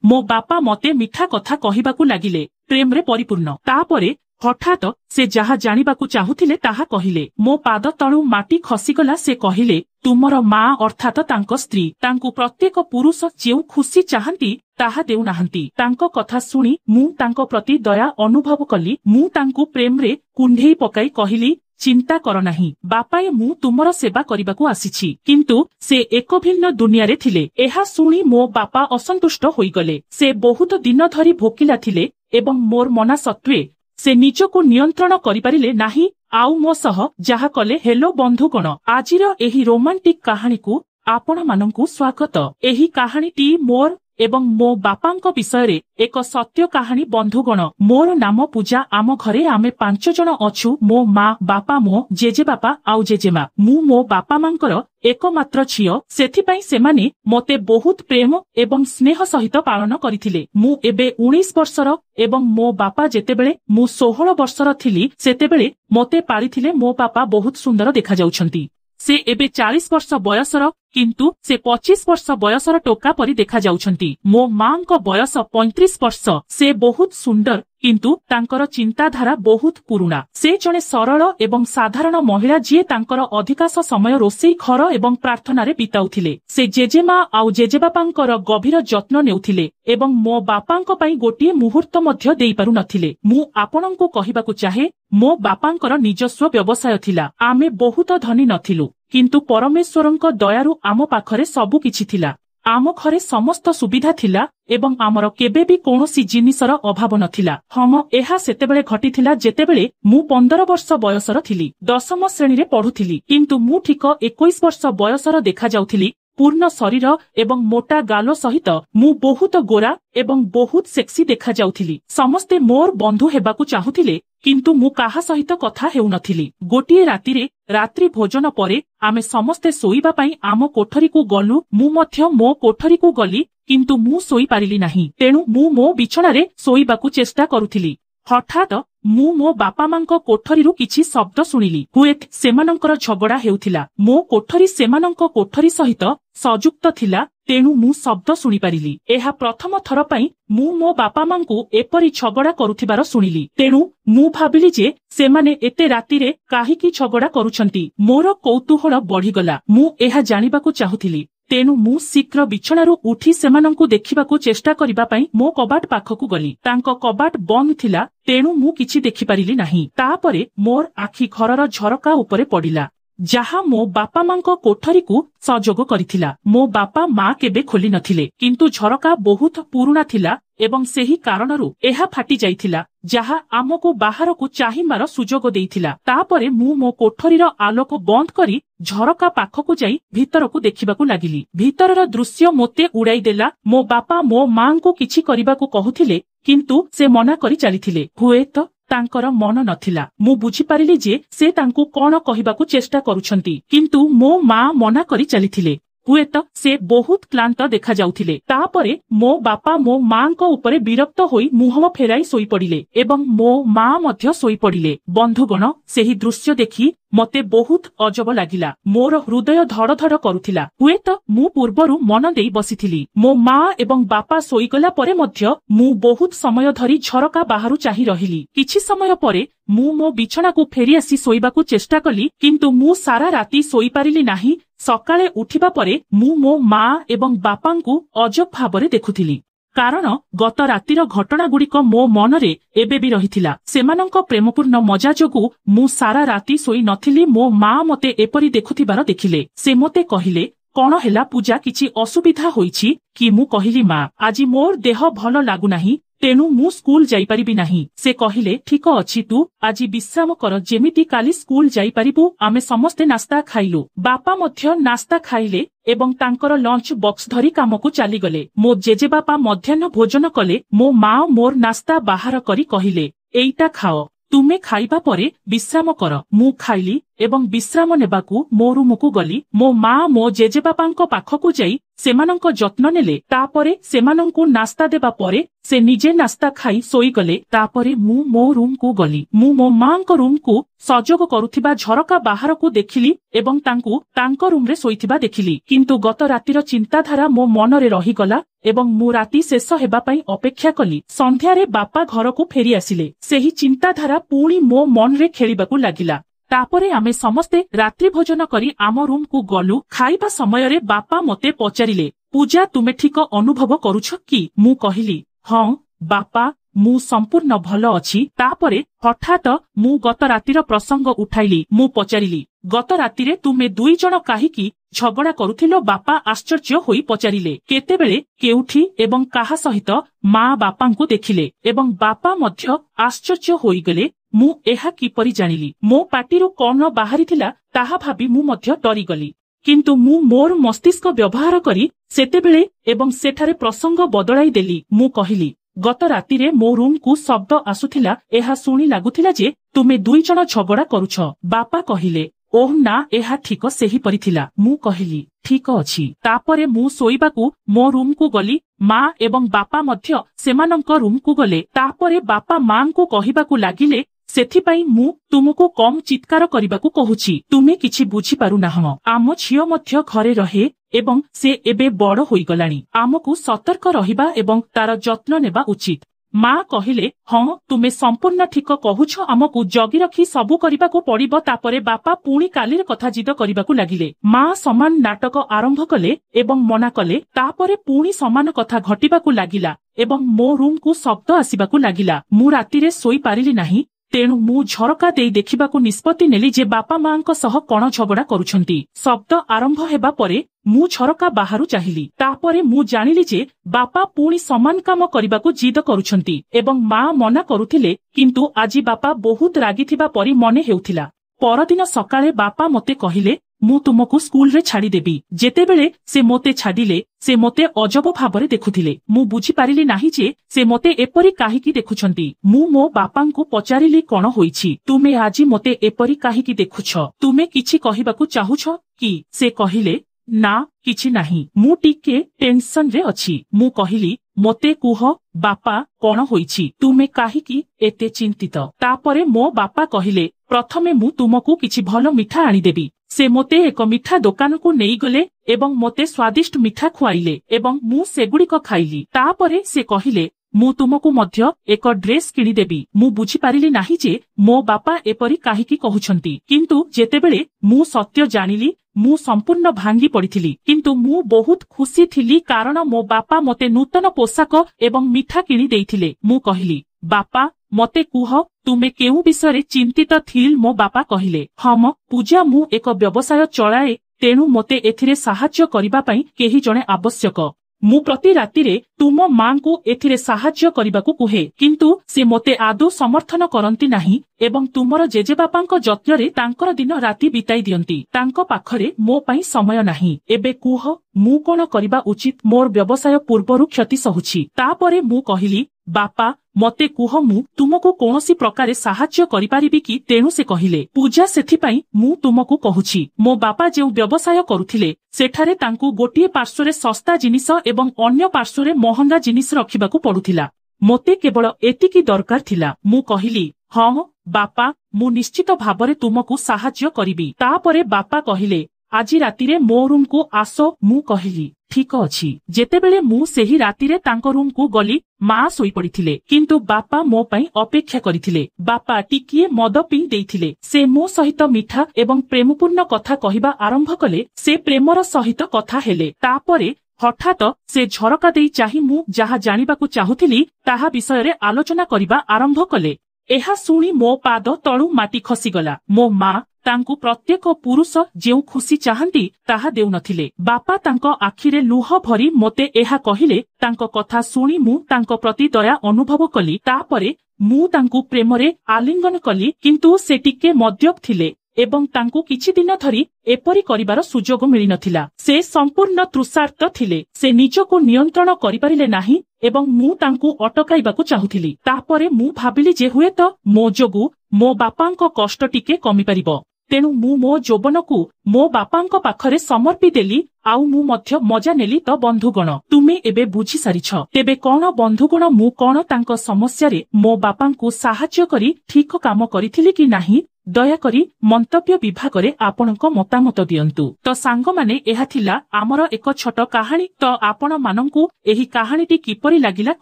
मो बापा मते मिठा कथा कहिबाकू लागिले प्रेमरे परिपूर्ण। तापरे हठात से जहा जानिबाकू चाहुथिले ताहा कहिले। मो पाद तळु माटी खसीगला। से कहिले तुमर मां अर्थात तांको स्त्री तांकू प्रत्येक पुरुष जेउ खुशी चाहंती ताहा देउ नाहंती। तांको कथा सुनी मु तांको प्रति दया अनुभव कली। मु तांकू प्रेमरे कुंढेई पकाई कहिली चिंता कर नाही बापाए मु तुमर सेवा करिबाकू आसीछि। किंतु से एक भिन्न दुनियारे थिले। एहा सुनी मो बापा असंतुष्ट होइगले। से बहुत दिन धरी भोकिला थिले एवं मोर मना सत्वे से निजको नियंत्रण करिपारिले नाही। आउ मो सह जहा कले। हेलो बंधुगण, आजिर एही रोमांटिक कहानी को आपण मानंकु स्वागत। एही कहानीटी मोर एवं मो बापांक विषय एक सत्य कहानी। बंधुगण, मोर नाम पूजा। आम घरे आमे 5 जन अछु। मो माँ बापा मो जेजे बापा आउ जेजेमा। मु मो बापा मांकर एकमात्र झियो। सेथिपाई सेमाने मते बहुत प्रेम एवं स्नेह सहित पालन करिथिले। मु एबे 19 वर्षर एवं मो बापा जेतेबेले मु 16 वर्षर थिली सेतेबेले मते पारिथिले। मो बापा बहुत सुंदर देखा जाउछंती। से एबे 40 वर्ष बयसर किंतु से 25 वर्ष बयसर टोका परी देखा जाउछंती। मो मां को बयस 35 वर्ष। से बहुत सुंदर किंतु तांकर चिंताधारा बहुत पुरुणा। से जने सरल एवं साधारण महिला जिए तांकर अधिकांश समय रोषेई घर एवं प्रार्थना रे बिताउथिले। से जेजेमा आउ जेजेबापांकर गभीर जत्न नेउथिले एवं मो बापांक पई गोटिए मुहूर्त मध्य देई पारु नथिले। मु आपणंकु कहिबाकू चाहे मो बापांकर निजस्व व्यवसाय थिला। आमे बहुत धनी नथिलु किंतु परमेश्वरंक दयारु आम पाखरे सबु किछि थिला। आम घरे समस्त सुविधा थिला एवं आमर केबे भी कोनोसी जिनिसर अभाव नथिला। हम एहा सेतेबेले घटिथिला जेतेबेले मु 15 वर्ष बयसर थिली। 10म श्रेणी रे पढुथिली। किंतु मु ठीक 21 वर्ष बयसर देखा जाउथिली। पूर्ण शरीर एवं मोटा गालो सहित मु बहुत गोरा एवं बहुत सेक्सी देखा जाउथिली। समस्ते मोर बंधु हेबाकू चाहुथिले किंतु मु काहा सहित कथा हेउ नथिली। गोटिए रातिरे रात्रि भोजन परे आमे समस्ते सोइबा पई आम कोठरी को गलु। मु मध्य मो कोठरी को गली किंतु मु सोई पारिली नाही। तेणु मु मो बिछणारे सोइबाकू चेष्टा करुथिली। हठात मु मो बापा मांको कोठरीरु किछि शब्द सुनिली। हुएत सेमानंकर झगड़ा हेउथिला। मो कोठरी सेमानंक कोठरी सहित संयुक्त थिला। तेणु मु शब्द सुनि पारिली। एहा प्रथम थर पई मु मो बापा मांकु एपरि झगड़ा करुथिबार सुनिली। तेणु मु भाबिली जे सेमाने एते रातिरे काहीकि झगड़ा करूछंती। मोर कौतूहल बढ़िगला। मु एहा जानिबाकू चाहुथिली। तेणु मु शीघ्र बिछणारु उठी सेमानंकु देखिबाकू चेष्टा करिबा पई मो कबाट पाखकू गली। तांको कबाट बंद थिला। तेणु मु किछि देखि पारिली नाही। तापरे मोर आखि घरर झरका उपरे पडिला जहा मो बापा मांको कोठरी को सहयोग करिथिला। मो बापा मां केबे खोली नथिले किंतु झरका बहुत पुरुणा थिला एवं सेही कारणरु एहा फाटी जाइथिला जहा आमको बाहर को चाहिमार सुजोग देइथिला। तापरे मु मो कोठरीर आलोक बंद करी झरका पाखकू जाई भितरकू देखिबाकू लागिली। भितरर दृश्य मोते उड़ाई देला। मो बापा मो मां को किछि करिबाकू कहुथिले किंतु से मना करी चलिथिले। हुएत तांकर मन नथिला। मु बुझी पारिली जे से तांकू कोन कहिबाकू चेष्टा करूछंती किंतु मो मां मना करी चलिथिले। हुएत से बहुत क्लांत देखा जाउथिले। तापरे मो बापा मो मां को ऊपर विरक्त होई मुहम फेराई सोई पड़िले एवं मो मां मध्य सोई पड़िले। बंधुगण, सेही दृश्य देखि मते बहुत अजब लागिला। मोर हृदय धड़ धड़ करुथिला। हुएत मु पूर्वरु मन देई बसिथिली। मो मां एवं बापा सोईगला परे मध्य मु बहुत समय धरी झरका बाहरु चाही रहिली। किछि समय परे मु मो बिछणा को फेरी आसी सोईबाकू चेष्टा कली किंतु मु सारा राती सोई पारिली नाही। सकाळे उठिबा परे मु मो मां एवं बापांकू अजब भाबरे देखुथिली। कारण गत रातिर घटना गुड़िक मो मनरे एबे भी रहिथिला। सेमानंक प्रेमपूर्ण मजा जोगु मु सारा राती सोई नथिली। मो मां मते एपरि देखुथिबार देखिले। से मते कहिले, कौन हेला पूजा, किछि असुविधा होईछि कि? मु कहिली, मां आजि मोर देह भल लागु नाही, तेणु मु स्कूल जाई परिबि नाही। से कहिले, ठीक अछि, तू आजि विश्राम कर, जेमिति काली स्कूल जाई परिबु। आमे समस्ते नास्ता खाइलु। बापा मध्य नास्ता खाइले एवं तांकर लंच बॉक्स धरी कामकू चली गले। मो जेजे बापा मध्याह्न भोजन कले। मो मां मोर नास्ता बाहर करी कहिले, एइटा खाओ, तुमे खाइबा परे विश्राम कर। मु खाइली एवं विश्राम नेबाकू मो रूमकू गली। मो मां मो जेजे बापांको पाखकू जाई ସେମାନଙ୍କ ଯତ୍ନ ନେଲେ। ତାପରେ ସେମାନଙ୍କୁ ନାସ୍ତା ଦେବା ପରେ ସେ ନିଜେ ନାସ୍ତା ଖାଇ ଶୋଇଗଲେ। ତାପରେ ମୁଁ ମୋ ରୁମକୁ ଗଲି। ମୁଁ ମୋ ମାଙ୍କ ରୁମକୁ ସଜୋଗ କରୁଥିବା ଝରକା ବାହାରକୁ ଦେଖିଲି ଏବଂ ତାଙ୍କୁ ତାଙ୍କ ରୁମରେ ଶୋଇଥିବା ଦେଖିଲି। କିନ୍ତୁ ଗତ ରାତିର ଚିନ୍ତାଧାରା ମୋ ମନରେ ରହିଗଲା ଏବଂ ମୁଁ ରାତି ଶେଷ ହେବା ପାଇଁ ଅପେକ୍ଷା କଲି। ସନ୍ଧ୍ୟାରେ ବାପା ଘରକୁ ଫେରି ଆସିଲେ। ସେହି ଚିନ୍ତାଧାରା ପୁଣି ମୋ ମନରେ ଖେଳିବାକୁ ଲାଗିଲା। ତାପରେ ଆମେ ସମସ୍ତେ ରାତ୍ରି ଭୋଜନ କରି ଆମ ରୁମକୁ ଗଲୁ। ଖାଇବା ସମୟରେ ବାପା ମୋତେ ପଚାରିଲେ, ପୂଜା ତୁମେ ଠିକ ଅନୁଭବ କରୁଛ କି? ମୁଁ କହିଲି, ହଁ ବାପା, ମୁଁ ସମ୍ପୂର୍ଣ୍ଣ ଭଲ ଅଛି। ତାପରେ ହଠାତ୍ ମୁଁ ଗତ ରାତିର ପ୍ରସଙ୍ଗ ଉଠାଇଲି। ମୁଁ ପଚାରିଲି, ଗତ ରାତିରେ ତୁମେ ଦୁଇ ଜଣ କାହିଁକି ଝଗଡ଼ା କରୁଥିଲ? ବାପା ଆଶ୍ଚର୍ଯ୍ୟ ହୋଇ ପଚାରିଲେ, କେତେବେଳେ, କେଉଁଠି ଏବଂ କାହା ସହିତ? ମା ବାପାଙ୍କୁ ଦେଖିଲେ ଏବଂ ବାପା ମଧ୍ୟ ଆଶ୍ଚର୍ଯ୍ୟ ହୋଇଗଲେ। ମୁଁ ଏହା କିପରି ଜାଣିଲି? ମୋ ପାଟିରୁ କଣ ବାହାରିଥିଲା ତାହା ଭାବି ମୁଁ ମଧ୍ୟ ଡରିଗଲି। କିନ୍ତୁ ମୁଁ ମୋର ମସ୍ତିଷ୍କ ବ୍ୟବହାର କରି ସେତେବେଳେ ଏବଂ ସେଠାରେ ପ୍ରସଙ୍ଗ ବଦଳାଇ ଦେଲି। ମୁଁ କହିଲି, ଗତ ରାତିରେ ମୋ ରୁମକୁ ଶବ୍ଦ ଆସୁଥିଲା। ଏହା ଶୁଣି ଲାଗୁଥିଲା ଯେ ତୁମେ ଦୁଇ ଜଣ ଝଗଡ଼ା କରୁଛ। ବାପା କହିଲେ, ଓଃ ନା, ଏହା ଠିକ ସେହିପରି ଥିଲା। ମୁଁ କହିଲି, ଠିକ ଅଛି। ତାପରେ ମୁଁ ଶୋଇବାକୁ ମୋ ରୁମକୁ ଗଲି। ମା ଏବଂ ବାପା ମଧ୍ୟ ସେମାନଙ୍କ ରୁମକୁ ଗଲେ। ତାପରେ ବାପା ମାଙ୍କୁ କହିବାକୁ ଲାଗିଲେ, ସେଥିପାଇଁ ମୁଁ ତୁମକୁ କମ୍ ଚିତ୍କାର କରିବାକୁ କହୁଛି। ତୁମେ କିଛି ବୁଝିପାରୁନାହଁ। ଆମ ଝିଅ ମଧ୍ୟ ଘରେ ରହେ ଏବଂ ସେ ଏବେ ବଡ଼ ହୋଇଗଲାଣି। ଆମକୁ ସତର୍କ ରହିବା ଏବଂ ତାର ଯତ୍ନ ନେବା ଉଚିତ। ମା କହିଲେ, ହଁ ତୁମେ ସମ୍ପୂର୍ଣ୍ଣ ଠିକ କହୁଛ। ଆମକୁ ଜଗି ରଖି ସବୁ କରିବାକୁ ପଡ଼ିବ। ତାପରେ ବାପା ପୁଣି କାଲିର କଥା ଜିଦ କରିବାକୁ ଲାଗିଲେ। ମା ସମାନ ନାଟକ ଆରମ୍ଭ କଲେ ଏବଂ ମନା କଲେ। ତାପରେ ପୁଣି ସମାନ କଥା ଘଟିବାକୁ ଲାଗିଲା ଏବଂ ମୋ ରୁମକୁ ଶବ୍ଦ ଆସିବାକୁ ଲାଗିଲା। ମୁଁ ରାତିରେ ଶୋଇପାରିଲି ନାହିଁ। ତେଣୁ ମୁଁ ଝରକା ଦେଇ ଦେଖିବାକୁ ନିଷ୍ପତ୍ତି ନେଲି ଯେ ବାପା ମାଙ୍କ ସହ କଣ ଝଗଡ଼ା କରୁଛନ୍ତି। ଶବ୍ଦ ଆରମ୍ଭ ହେବା ପରେ ମୁଁ ଝରକା ବାହାରୁ ଚାହିଁଲି। ତାପରେ ମୁଁ ଜାଣିଲି ଯେ ବାପା ପୁଣି ସମାନ କାମ କରିବାକୁ ଜିଦ କରୁଛନ୍ତି ଏବଂ ମା ମନା କରୁଥିଲେ। କିନ୍ତୁ ଆଜି ବାପା ବହୁତ ରାଗିଥିବା ପରି ମନେ ହେଉଥିଲା। ପରଦିନ ସକାଳେ ବାପା ମୋତେ କହିଲେ, ମୁଁ ତୁମକୁ ସ୍କୁଲରେ ଛାଡ଼ିଦେବି। ଯେତେବେଳେ ସେ ମୋତେ ଛାଡ଼ିଲେ ସେ ମୋତେ ଅଜବ ଭାବରେ ଦେଖୁଥିଲେ। ମୁଁ ବୁଝିପାରିଲି ନାହିଁ ଯେ ସେ ମୋତେ ଏପରି କାହିଁକି ଦେଖୁଛନ୍ତି। ମୁଁ ମୋ ବାପାଙ୍କୁ ପଚାରିଲି, କଣ ହୋଇଛି? ତୁମେ ଆଜି ମୋତେ ଏପରି କାହିଁକି ଦେଖୁଛ? ତୁମେ କିଛି କହିବାକୁ ଚାହୁଁଛ କି? ସେ କହିଲେ, ନା କିଛି ନାହିଁ, ମୁଁ ଟିକେ ଟେନସନରେ ଅଛି। ମୁଁ କହିଲି, ମୋତେ କୁହ ବାପା, କଣ ହୋଇଛି? ତୁମେ କାହିଁକି ଏତେ ଚିନ୍ତିତ? ତାପରେ ମୋ ବାପା କହିଲେ, ପ୍ରଥମେ ମୁଁ ତୁମକୁ କିଛି ଭଲ ମିଠା ଆଣିଦେବି। ସେ ମୋତେ ଏକ ମିଠା ଦୋକାନକୁ ନେଇଗଲେ ଏବଂ ମୋତେ ସ୍ୱାଦିଷ୍ଟ ମିଠା ଖୁଆଇଲେ ଏବଂ ମୁଁ ସେଗୁଡ଼ିକ ଖାଇଲି। ତାପରେ ସେ କହିଲେ, ମୁଁ ତୁମକୁ ମଧ୍ୟ ଏକ ଡ୍ରେସ୍ କିଣିଦେବି। ମୁଁ ବୁଝିପାରିଲି ନାହିଁ ଯେ ମୋ ବାପା ଏପରି କାହିଁକି କହୁଛନ୍ତି। କିନ୍ତୁ ଯେତେବେଳେ ମୁଁ ସତ୍ୟ ଜାଣିଲି ମୁଁ ସମ୍ପୂର୍ଣ୍ଣ ଭାଙ୍ଗି ପଡ଼ିଥିଲି। କିନ୍ତୁ ମୁଁ ବହୁତ ଖୁସି ଥିଲି କାରଣ ମୋ ବାପା ମୋତେ ନୂତନ ପୋଷାକ ଏବଂ ମିଠା କିଣି ଦେଇଥିଲେ। ମୁଁ କହିଲି, ବାପା ମୋତେ କୁହ ତୁମେ କେଉଁ ବିଷୟରେ ଚିନ୍ତିତ ଥିଲ? ମୋ ବାପା କହିଲେ, ହଁ ପୂଜା, ମୁଁ ଏକ ବ୍ୟବସାୟ ଚଳାଏ ତେଣୁ ମୋତେ ଏଥିରେ ସାହାଯ୍ୟ କରିବା ପାଇଁ କେହି ଜଣେ ଆବଶ୍ୟକ। ମୁଁ ପ୍ରତି ରାତିରେ ତୁମ ମାଙ୍କୁ ଏଥିରେ ସାହାଯ୍ୟ କରିବାକୁ କୁହେ କିନ୍ତୁ ସେ ମୋତେ ଆଦୌ ସମର୍ଥନ କରନ୍ତି ନାହିଁ ଏବଂ ତୁମର ଜେଜେବାପାଙ୍କ ଯତ୍ନରେ ତାଙ୍କର ଦିନ ରାତି ବିତାଇ ଦିଅନ୍ତି। ତାଙ୍କ ପାଖରେ ମୋ ପାଇଁ ସମୟ ନାହିଁ। ଏବେ କୁହ ମୁଁ କଣ କରିବା ଉଚିତ? ମୋର ବ୍ୟବସାୟ ପୂର୍ବରୁ କ୍ଷତି ସହୁଛି। ତାପରେ ମୁଁ କହିଲି, ବାପା ମୋତେ କୁହ ମୁଁ ତୁମକୁ କୌଣସି ପ୍ରକାରେ ସାହାଯ୍ୟ କରିପାରିବି କି? ତେଣୁ ସେ କହିଲେ, ପୂଜା, ସେଥିପାଇଁ ମୁଁ ତୁମକୁ କହୁଛି। ମୋ ବାପା ଯେଉଁ ବ୍ୟବସାୟ କରୁଥିଲେ ସେଠାରେ ତାଙ୍କୁ ଗୋଟିଏ ପାର୍ଶ୍ୱରେ ଶସ୍ତା ଜିନିଷ ଏବଂ ଅନ୍ୟ ପାର୍ଶ୍ୱରେ ମହଙ୍ଗା ଜିନିଷ ରଖିବାକୁ ପଡୁଥିଲା। ମୋତେ କେବଳ ଏତିକି ଦରକାର ଥିଲା। ମୁଁ କହିଲି, ହଁ ବାପା, ମୁଁ ନିଶ୍ଚିତ ଭାବରେ ତୁମକୁ ସାହାଯ୍ୟ କରିବି। ତାପରେ ବାପା କହିଲେ, ଆଜି ରାତିରେ ମୋ ରୁମକୁ ଆସ। ମୁଁ କହିଲି, ଠିକ ଅଛି। ଯେତେବେଳେ ମୁଁ ସେହି ରାତିରେ ତାଙ୍କ ରୁମକୁ ଗଲି ମା ଶୋଇପଡ଼ିଥିଲେ କିନ୍ତୁ ବାପା ମୋ ପାଇଁ ଅପେକ୍ଷା କରିଥିଲେ। ବାପା ଟିକିଏ ମଦ ପିଇ ଦେଇଥିଲେ। ସେ ମୋ ସହିତ ମିଠା ଏବଂ ପ୍ରେମପୂର୍ଣ୍ଣ କଥା କହିବା ଆରମ୍ଭ କଲେ। ସେ ପ୍ରେମର ସହିତ କଥା ହେଲେ। ତାପରେ ହଠାତ୍ ସେ ଝରକା ଦେଇ ଚାହିଁ ମୁଁ ଯାହା ଜାଣିବାକୁ ଚାହୁଁଥିଲି ତାହା ବିଷୟରେ ଆଲୋଚନା କରିବା ଆରମ୍ଭ କଲେ। ଏହା ଶୁଣି ମୋ ପାଦ ତଳୁ ମାଟି ଖସିଗଲା। ମୋ ମା ତାଙ୍କୁ ପ୍ରତ୍ୟେକ ପୁରୁଷ ଯେଉଁ ଖୁସି ଚାହାନ୍ତି ତାହା ଦେଉନଥିଲେ। ବାପା ତାଙ୍କ ଆଖିରେ ଲୁହ ଭରି ମୋତେ ଏହା କହିଲେ। ତାଙ୍କ କଥା ଶୁଣି ମୁଁ ତାଙ୍କ ପ୍ରତି ଦୟା ଅନୁଭବ କଲି। ତାପରେ ମୁଁ ତାଙ୍କୁ ପ୍ରେମରେ ଆଲିଙ୍ଗନ କଲି କିନ୍ତୁ ସେ ଟିକେ ମଦ୍ୟପ ଥିଲେ ଏବଂ ତାଙ୍କୁ କିଛି ଦିନ ଧରି ଏପରି କରିବାର ସୁଯୋଗ ମିଳିନଥିଲା। ସେ ସମ୍ପୂର୍ଣ୍ଣ ତୃଷାର୍ତ୍ତ ଥିଲେ। ସେ ନିଜକୁ ନିୟନ୍ତ୍ରଣ କରିପାରିଲେ ନାହିଁ ଏବଂ ମୁଁ ତାଙ୍କୁ ଅଟକାଇବାକୁ ଚାହୁଁଥିଲି। ତାପରେ ମୁଁ ଭାବିଲି ଯେ ହୁଏତ ମୋ ଯୋଗୁଁ ମୋ ବାପାଙ୍କ କଷ୍ଟ ଟିକେ କମିପାରିବ। ତେଣୁ ମୁଁ ମୋ ଯୌବନକୁ ମୋ ବାପାଙ୍କ ପାଖରେ ସମର୍ପି ଦେଲି आउ मु मध्य मजा नेली तो बंधुगण तुमे एबे बुझी सारिछ तेबे कौन बंधुगण मु कौन तांको समस्या रे मो बापांकु साहाय्य करी ठीक काम करिथिली कि नाही दयाकरी मंतव्य विभाग रे आपणक मतामत दियंतु। तो सांग माने एहा थिला आमर एक छोट कहानी। तो आपण मानंकु एही कहानीटी किपरि लागिला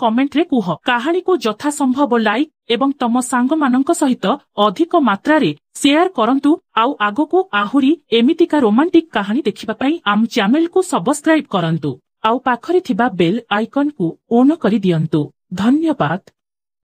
कमेंट रे कुह। कहानी को यथा संभव लाइक एवं तम सांग मानंक सहित अधिक मात्रा रे शेयर करंतु। आउ आगो आहुरी एमितिका रोमांटिक कहानी देखिबा पई आम चैनल को सब्सक्राइब करंतु। आउ पाखरे थिबा बेल आइकन को ऑन करी दियंतु। धन्यवाद।